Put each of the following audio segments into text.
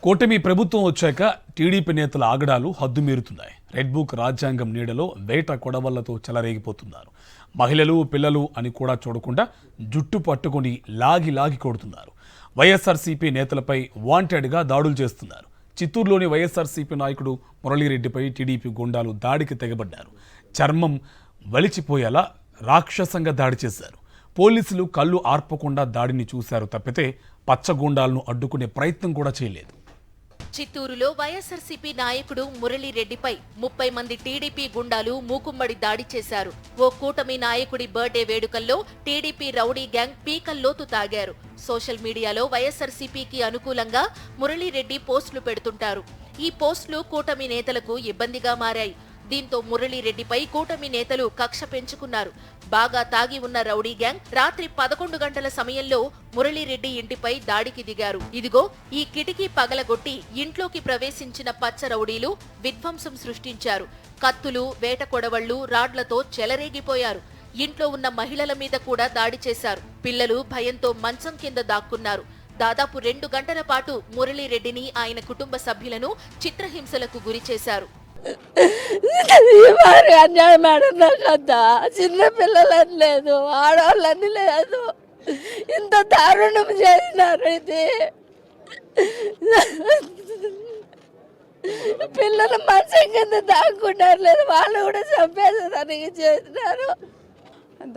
కూటమి ప్రభుత్వం వచ్చాక టీడీపీ నేతల ఆగడాలు హద్దుమీరుతున్నాయి. రెడ్ బుక్ రాజ్యాంగం నీడలో వేట కొడవళ్లతో చెలరేగిపోతున్నారు. మహిళలు పిల్లలు అని కూడా చూడకుండా జుట్టు పట్టుకొని లాగి కొడుతున్నారు. వైఎస్ఆర్సీపీ నేతలపై వాంటెడ్గా దాడులు చేస్తున్నారు. చిత్తూరులోని వైఎస్ఆర్సీపీ నాయకుడు మురళీరెడ్డిపై టీడీపీ గుండాలు దాడికి తెగబడ్డారు. చర్మం వలిచిపోయేలా రాక్షసంగా దాడి చేశారు. పోలీసులు కళ్ళు ఆర్పకుండా దాడిని చూశారు తప్పితే పచ్చగూండాలను అడ్డుకునే ప్రయత్నం కూడా చేయలేదు. చిత్తూరులో వైఎస్ఆర్సీపీ నాయకుడు మురళీరెడ్డిపై 30 మంది టీడీపీ గుండాలు మూకుమ్మడి దాడి చేశారు. ఓ కూటమి నాయకుడి బర్త్డే వేడుకల్లో టీడీపీ రౌడీ గ్యాంగ్ పీకల్లోతు తాగారు. సోషల్ మీడియాలో వైఎస్ఆర్సీపీకి అనుకూలంగా మురళీరెడ్డి పోస్టులు పెడుతుంటారు. ఈ పోస్టులు కూటమి నేతలకు ఇబ్బందిగా మారాయి. దీంతో మురళీరెడ్డిపై కూటమి నేతలు కక్ష పెంచుకున్నారు. బాగా తాగి ఉన్న రౌడీ గ్యాంగ్ రాత్రి 11 గంటల సమయంలో మురళీరెడ్డి ఇంటిపై దాడికి దిగారు. ఇదిగో ఈ కిటికీ పగలగొట్టి ఇంట్లోకి ప్రవేశించిన పచ్చ రౌడీలు విధ్వంసం సృష్టించారు. కత్తులు, వేట కొడవళ్లు, రాడ్లతో చెలరేగిపోయారు. ఇంట్లో ఉన్న మహిళల మీద కూడా దాడి చేశారు. పిల్లలు భయంతో మంచం కింద దాక్కున్నారు. దాదాపు 2 గంటల పాటు మురళీరెడ్డిని, ఆయన కుటుంబ సభ్యులను చిత్రహింసలకు గురి చేశారు. అన్యాయం ఆడున్నాకంతా చిన్న పిల్లలని లేదు, ఆడవాళ్ళని లేదు, ఇంత దారుణం చేసినారు. ఇది పిల్లలు మంచం కింద దాక్కుంటారు లేదు, వాళ్ళు కూడా చంపేసేదానికి చేసినారు.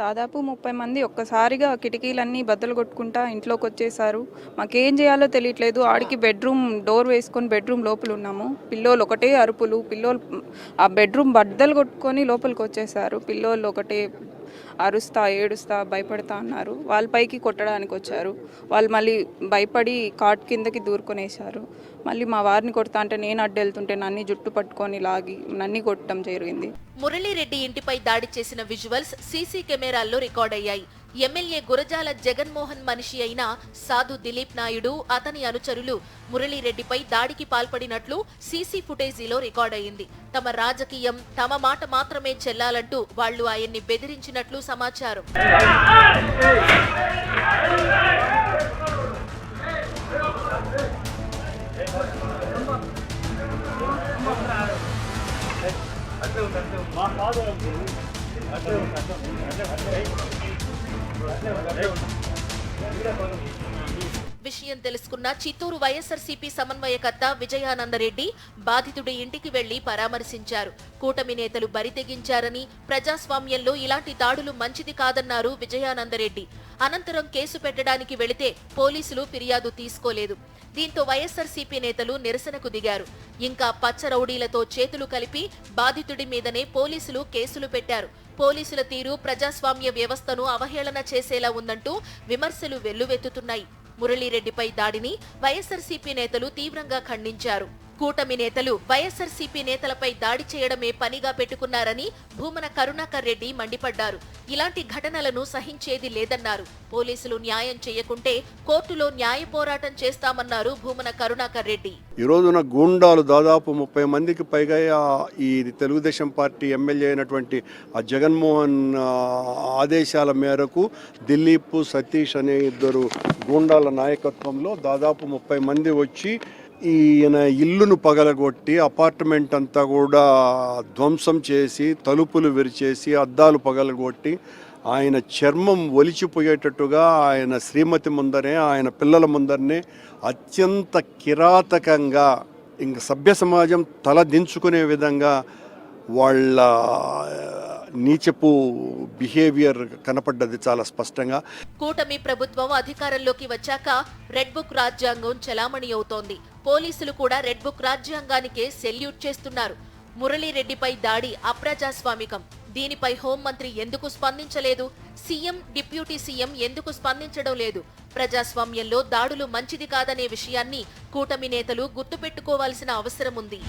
దాదాపు 30 మంది ఒక్కసారిగా కిటికీలన్నీ బద్దలు కొట్టుకుంటా ఇంట్లోకి వచ్చేసారు. మాకేం చేయాలో తెలియట్లేదు. ఆడికి బెడ్రూమ్ డోర్ వేసుకొని బెడ్రూమ్ లోపల ఉన్నాము. పిల్లోళ్ళు ఒకటే అరుపులు, పిల్లోళ్ళు ఆ బెడ్రూమ్ బద్దలు కొట్టుకొని లోపలికి వచ్చేసారు. పిల్లోళ్ళు ఒకటే అరుస్తా ఏడుస్తా భయపడతా అన్నారు. వాళ్ళ పైకి కొట్టడానికి వచ్చారు. వాళ్ళు మళ్ళీ భయపడి కాట్ కిందకి దూరుకొనేసారు. మళ్ళీ మా వారిని కొడతా అంటే నేను అడ్డు వెళ్తుంటే నన్ను జుట్టు పట్టుకొని లాగి నన్ను కొట్టడం జరిగింది. మురళీరెడ్డి ఇంటిపై దాడి చేసిన విజువల్స్ సీసీ కెమెరాల్లో రికార్డ్ అయ్యాయి. ఎమ్మెల్యే గురజాల జగన్మోహన్ మనిషి అయిన సాధు దిలీప్ నాయుడు, అతని అనుచరులు మురళీరెడ్డిపై దాడికి పాల్పడినట్లు సీసీ ఫుటేజీలో రికార్డ్ అయింది. తమ రాజకీయం, తమ మాట మాత్రమే చెల్లాలంటూ వాళ్లు ఆయన్ని బెదిరించినట్లు సమాచారం. విషయం తెలుసుకున్న చిత్తూరు వైఎస్ఆర్సీపీ సమన్వయకర్త విజయానందరెడ్డి బాధితుడి ఇంటికి వెళ్లి పరామర్శించారు. కూటమి నేతలు బరితెగించారని, ప్రజాస్వామ్యంలో ఇలాంటి దాడులు మంచిది కాదన్నారు విజయానందరెడ్డి. అనంతరం కేసు పెట్టడానికి వెళితే పోలీసులు ఫిర్యాదు తీసుకోలేదు. దీంతో వైఎస్ఆర్సీపీ నేతలు నిరసనకు దిగారు. ఇంకా పచ్చ రౌడీలతో చేతులు కలిపి బాధితుడి మీదనే పోలీసులు కేసులు పెట్టారు. పోలీసుల తీరు ప్రజాస్వామ్య వ్యవస్థను అవహేళన చేసేలా ఉందంటూ విమర్శలు వెల్లువెత్తుతున్నాయి. మురళీరెడ్డిపై దాడిని వైఎస్ఆర్సీపీ నేతలు తీవ్రంగా ఖండించారు. కూటమి నేతలు వైఎస్ఆర్సీపీ నేతలపై దాడి చేయడమే పనిగా పెట్టుకున్నారని భూమన కరుణాకర్ రెడ్డి మండిపడ్డారు. ఇలాంటి ఘటనలను సహించేది లేదన్నారు. పోలీసులు న్యాయం చేయకుంటే కోర్టులో న్యాయ పోరాటం చేస్తామన్నారు భూమన కరుణాకర్ రెడ్డి. ఈ రోజున గూండాలు దాదాపు 30 మందికి పైగా ఈ తెలుగుదేశం పార్టీ ఎమ్మెల్యే అయినటువంటి ఆ జగన్మోహన్ ఆదేశాల మేరకు దిలీప్, సతీష్ అనే 2 గూండాల నాయకత్వంలో దాదాపు 30 మంది వచ్చి ఈయన ఇల్లును పగలగొట్టి అపార్ట్మెంట్ అంతా కూడా ధ్వంసం చేసి, తలుపులు విరిచేసి, అద్దాలు పగలగొట్టి, ఆయన చర్మం ఒలిచిపోయేటట్టుగా ఆయన శ్రీమతి ముందరే, ఆయన పిల్లల ముందరనే అత్యంత కిరాతకంగా ఇంక సభ్య సమాజం తల దించుకునే విధంగా వాళ్ళ నీచపు బిహేవియర్ కనపడ్డది చాలా స్పష్టంగా. కూటమి ప్రభుత్వం అధికారంలోకి వచ్చాక రెడ్ బుక్ రాజ్యాంగం చలామణి అవుతోంది. పోలీసులు కూడా రెడ్ బుక్ రాజ్యాంగానికే సెల్యూట్ చేస్తున్నారు. మురళీరెడ్డిపై దాడి అప్రజాస్వామికం. దీనిపై హోంమంత్రి ఎందుకు స్పందించలేదు? సీఎం, డిప్యూటీ సీఎం ఎందుకు స్పందించడం లేదు? ప్రజాస్వామ్యంలో దాడులు మంచిది కాదనే విషయాన్ని కూటమి నేతలు గుర్తుపెట్టుకోవాల్సిన అవసరం ఉంది.